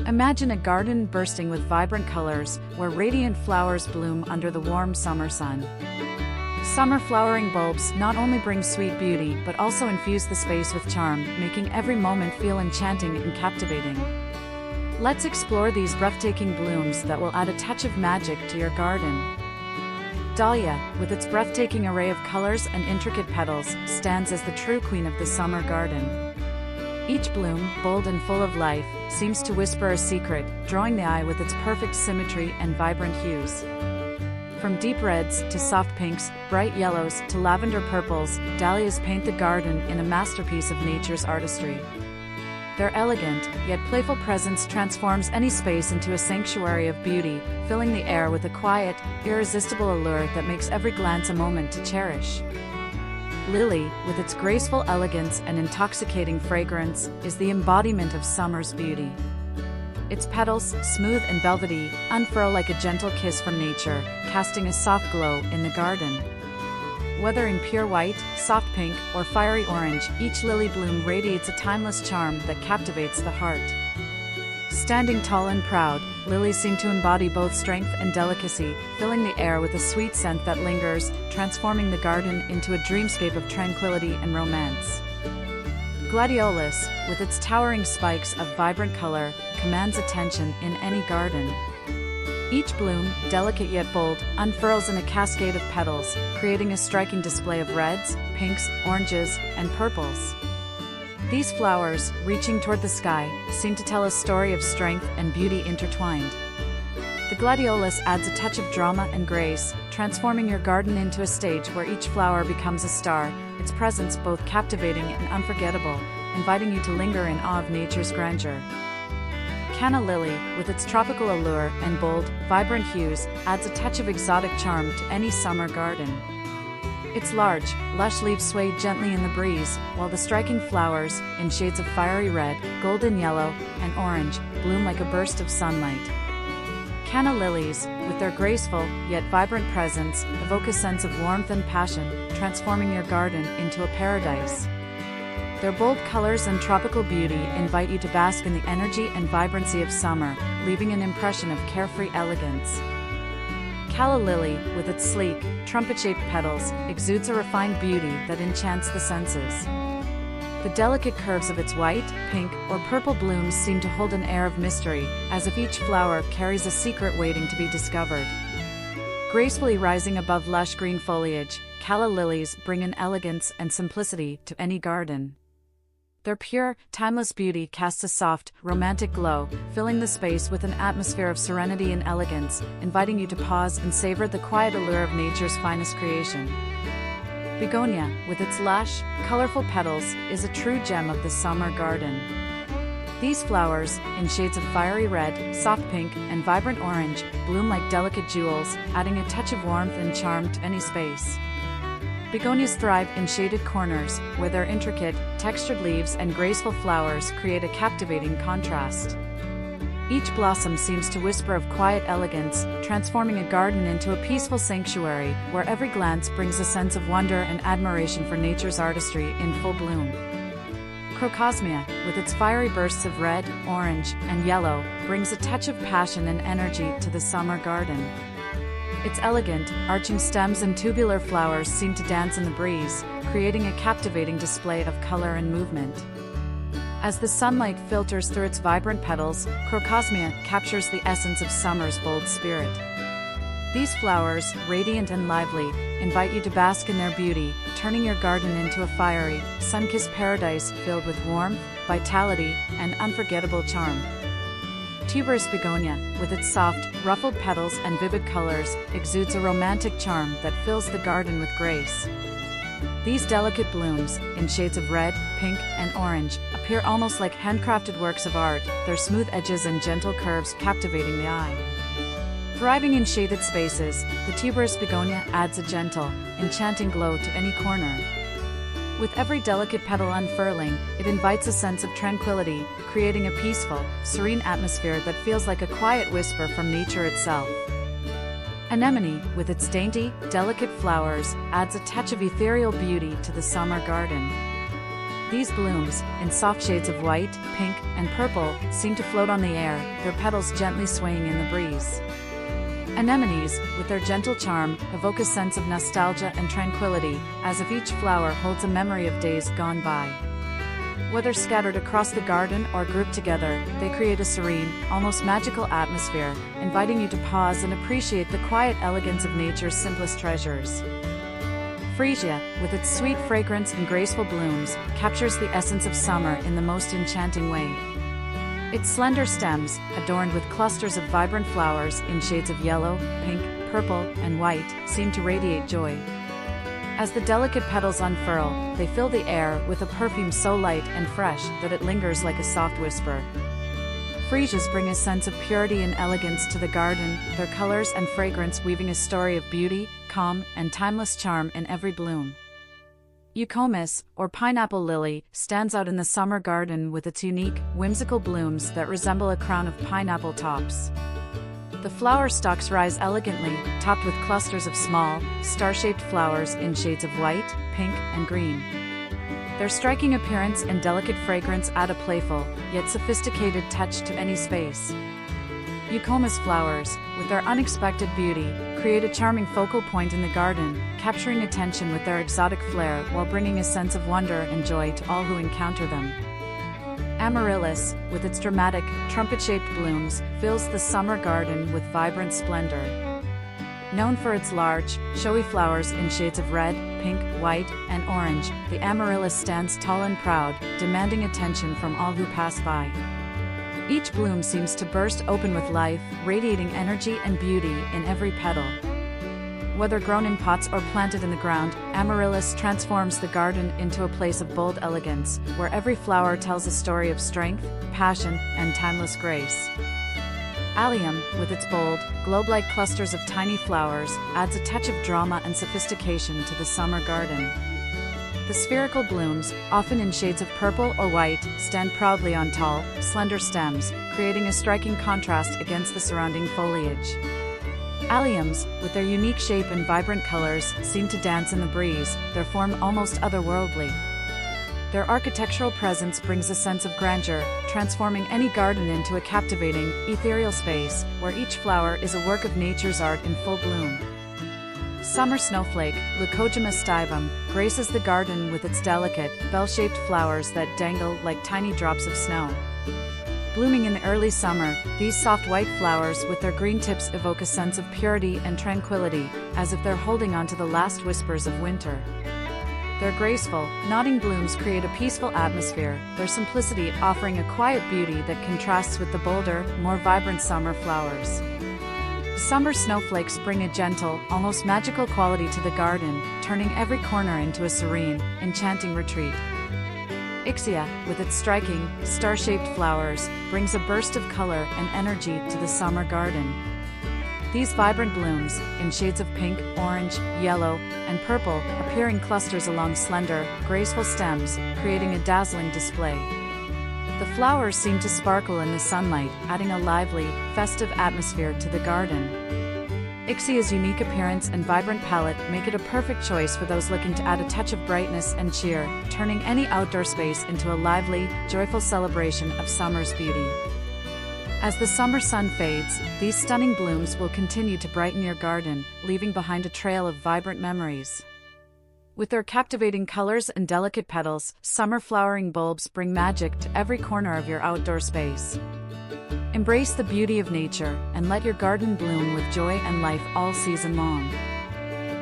Imagine a garden bursting with vibrant colors, where radiant flowers bloom under the warm summer sun. Summer flowering bulbs not only bring sweet beauty but also infuse the space with charm, making every moment feel enchanting and captivating. Let's explore these breathtaking blooms that will add a touch of magic to your garden. Dahlia, with its breathtaking array of colors and intricate petals, stands as the true queen of the summer garden. Each bloom, bold and full of life, seems to whisper a secret, drawing the eye with its perfect symmetry and vibrant hues. From deep reds to soft pinks, bright yellows to lavender purples, dahlias paint the garden in a masterpiece of nature's artistry. Their elegant, yet playful presence transforms any space into a sanctuary of beauty, filling the air with a quiet, irresistible allure that makes every glance a moment to cherish. Lily, with its graceful elegance and intoxicating fragrance, is the embodiment of summer's beauty. Its petals, smooth and velvety, unfurl like a gentle kiss from nature, casting a soft glow in the garden. Whether in pure white, soft pink, or fiery orange, each lily bloom radiates a timeless charm that captivates the heart. Standing tall and proud, lilies seem to embody both strength and delicacy, filling the air with a sweet scent that lingers, transforming the garden into a dreamscape of tranquility and romance. Gladiolus, with its towering spikes of vibrant color, commands attention in any garden. Each bloom, delicate yet bold, unfurls in a cascade of petals, creating a striking display of reds, pinks, oranges, and purples. These flowers, reaching toward the sky, seem to tell a story of strength and beauty intertwined. The gladiolus adds a touch of drama and grace, transforming your garden into a stage where each flower becomes a star, its presence both captivating and unforgettable, inviting you to linger in awe of nature's grandeur. Canna Lily, with its tropical allure and bold, vibrant hues, adds a touch of exotic charm to any summer garden. Its large, lush leaves sway gently in the breeze, while the striking flowers, in shades of fiery red, golden yellow, and orange, bloom like a burst of sunlight. Canna lilies, with their graceful, yet vibrant presence, evoke a sense of warmth and passion, transforming your garden into a paradise. Their bold colors and tropical beauty invite you to bask in the energy and vibrancy of summer, leaving an impression of carefree elegance. Calla Lily, with its sleek, trumpet-shaped petals, exudes a refined beauty that enchants the senses. The delicate curves of its white, pink, or purple blooms seem to hold an air of mystery, as if each flower carries a secret waiting to be discovered. Gracefully rising above lush green foliage, calla lilies bring an elegance and simplicity to any garden. Their pure, timeless beauty casts a soft, romantic glow, filling the space with an atmosphere of serenity and elegance, inviting you to pause and savor the quiet allure of nature's finest creation. Begonia, with its lush, colorful petals, is a true gem of the summer garden. These flowers, in shades of fiery red, soft pink, and vibrant orange, bloom like delicate jewels, adding a touch of warmth and charm to any space. Begonias thrive in shaded corners, where their intricate, textured leaves and graceful flowers create a captivating contrast. Each blossom seems to whisper of quiet elegance, transforming a garden into a peaceful sanctuary, where every glance brings a sense of wonder and admiration for nature's artistry in full bloom. Crocosmia, with its fiery bursts of red, orange, and yellow, brings a touch of passion and energy to the summer garden. Its elegant, arching stems and tubular flowers seem to dance in the breeze, creating a captivating display of color and movement. As the sunlight filters through its vibrant petals, Crocosmia captures the essence of summer's bold spirit. These flowers, radiant and lively, invite you to bask in their beauty, turning your garden into a fiery, sun-kissed paradise filled with warmth, vitality, and unforgettable charm. Tuberous Begonia, with its soft, ruffled petals and vivid colors, exudes a romantic charm that fills the garden with grace. These delicate blooms, in shades of red, pink, and orange, appear almost like handcrafted works of art, their smooth edges and gentle curves captivating the eye. Thriving in shaded spaces, the Tuberous Begonia adds a gentle, enchanting glow to any corner. With every delicate petal unfurling, it invites a sense of tranquility, creating a peaceful, serene atmosphere that feels like a quiet whisper from nature itself. Anemone, with its dainty, delicate flowers, adds a touch of ethereal beauty to the summer garden. These blooms, in soft shades of white, pink, and purple, seem to float on the air, their petals gently swaying in the breeze. Anemones, with their gentle charm, evoke a sense of nostalgia and tranquility, as if each flower holds a memory of days gone by. Whether scattered across the garden or grouped together, they create a serene, almost magical atmosphere, inviting you to pause and appreciate the quiet elegance of nature's simplest treasures. Freesia, with its sweet fragrance and graceful blooms, captures the essence of summer in the most enchanting way. Its slender stems, adorned with clusters of vibrant flowers in shades of yellow, pink, purple, and white, seem to radiate joy. As the delicate petals unfurl, they fill the air with a perfume so light and fresh that it lingers like a soft whisper. Freesias bring a sense of purity and elegance to the garden, their colors and fragrance weaving a story of beauty, calm, and timeless charm in every bloom. Eucomis, or pineapple lily, stands out in the summer garden with its unique, whimsical blooms that resemble a crown of pineapple tops. The flower stalks rise elegantly, topped with clusters of small, star-shaped flowers in shades of white, pink, and green. Their striking appearance and delicate fragrance add a playful, yet sophisticated touch to any space. Eucomis flowers, with their unexpected beauty, create a charming focal point in the garden, capturing attention with their exotic flair while bringing a sense of wonder and joy to all who encounter them. Amaryllis, with its dramatic, trumpet-shaped blooms, fills the summer garden with vibrant splendor. Known for its large, showy flowers in shades of red, pink, white, and orange, the amaryllis stands tall and proud, demanding attention from all who pass by. Each bloom seems to burst open with life, radiating energy and beauty in every petal. Whether grown in pots or planted in the ground, amaryllis transforms the garden into a place of bold elegance, where every flower tells a story of strength, passion, and timeless grace. Allium, with its bold, globe-like clusters of tiny flowers, adds a touch of drama and sophistication to the summer garden. The spherical blooms, often in shades of purple or white, stand proudly on tall, slender stems, creating a striking contrast against the surrounding foliage. Alliums, with their unique shape and vibrant colors, seem to dance in the breeze, their form almost otherworldly. Their architectural presence brings a sense of grandeur, transforming any garden into a captivating, ethereal space, where each flower is a work of nature's art in full bloom. Summer snowflake, Eucomis stivum, graces the garden with its delicate, bell-shaped flowers that dangle like tiny drops of snow. Blooming in the early summer, these soft white flowers with their green tips evoke a sense of purity and tranquility, as if they're holding on to the last whispers of winter. Their graceful, nodding blooms create a peaceful atmosphere, their simplicity offering a quiet beauty that contrasts with the bolder, more vibrant summer flowers. Summer snowflakes bring a gentle, almost magical quality to the garden, turning every corner into a serene, enchanting retreat. Ixia, with its striking, star-shaped flowers, brings a burst of color and energy to the summer garden. These vibrant blooms, in shades of pink, orange, yellow, and purple, appear in clusters along slender, graceful stems, creating a dazzling display. The flowers seem to sparkle in the sunlight, adding a lively, festive atmosphere to the garden. Ixia's unique appearance and vibrant palette make it a perfect choice for those looking to add a touch of brightness and cheer, turning any outdoor space into a lively, joyful celebration of summer's beauty. As the summer sun fades, these stunning blooms will continue to brighten your garden, leaving behind a trail of vibrant memories. With their captivating colors and delicate petals, summer flowering bulbs bring magic to every corner of your outdoor space. Embrace the beauty of nature, and let your garden bloom with joy and life all season long.